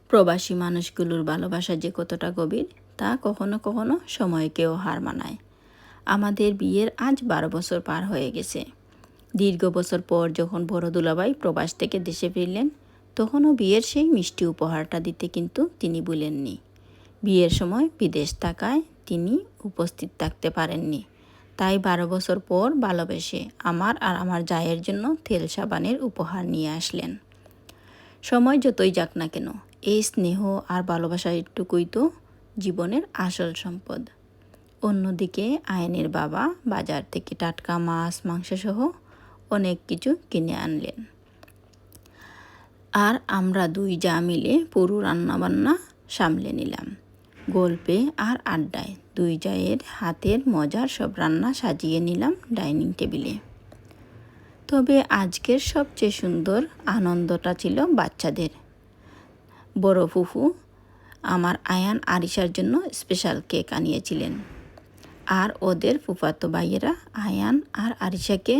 প্রবাসী মানুষগুলোর ভালোবাসা যে কতটা গভীর তা কখনো কখনো সময়কেও হার মানায়। আমাদের বিয়ের আজ 12 বছর পার হয়ে গেছে। দীর্ঘ বছর পর যখন বড় দুলাভাই প্রবাস থেকে দেশে ফিরলেন, তখনও বিয়ের সেই মিষ্টি উপহারটা দিতে কিন্তু তিনি ভুলেননি। বিয়ের সময় বিদেশ থাকায় তিনি উপস্থিত থাকতে পারেননি, তাই 12 বছর পর ভালোবেসে আমার আর আমার জায়ের জন্য তেল সাবানের উপহার নিয়ে আসলেন। সময় যতই যাক না কেন, এই স্নেহ আর ভালোবাসা একটুকুই তো জীবনের আসল সম্পদ। অন্যদিকে আয়নের বাবা বাজার থেকে টাটকা মাছ মাংস সহ অনেক কিছু কিনে আনলেন, আর আমরা দুই যা মিলে পুরো রান্নাবান্না সামলে নিলাম। গল্পে আর আড্ডায় দুই জায়ের হাতের মজার সব রান্না সাজিয়ে নিলাম ডাইনিং টেবিলে। তবে আজকের সবচেয়ে সুন্দর আনন্দটা ছিল বাচ্চাদের। বড় ফুফু আমার আয়ান আরিশার জন্য স্পেশাল কেক আনিয়েছিলেন, আর ওদের ফুফাতো ভাইয়েরা আয়ান আর আরিশাকে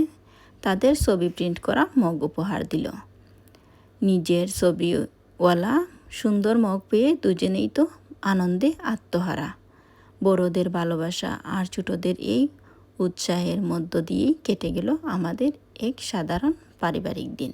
তাদের ছবি প্রিন্ট করা মগ উপহার দিল। নিজের ছবিওয়ালা সুন্দর মগ পেয়ে দুজনেই তো আনন্দে আত্মহারা। বড়দের ভালোবাসা আর ছোটদের এই উৎসাহের মধ্য দিয়েই কেটে গেল আমাদের এক সাধারণ পারিবারিক দিন।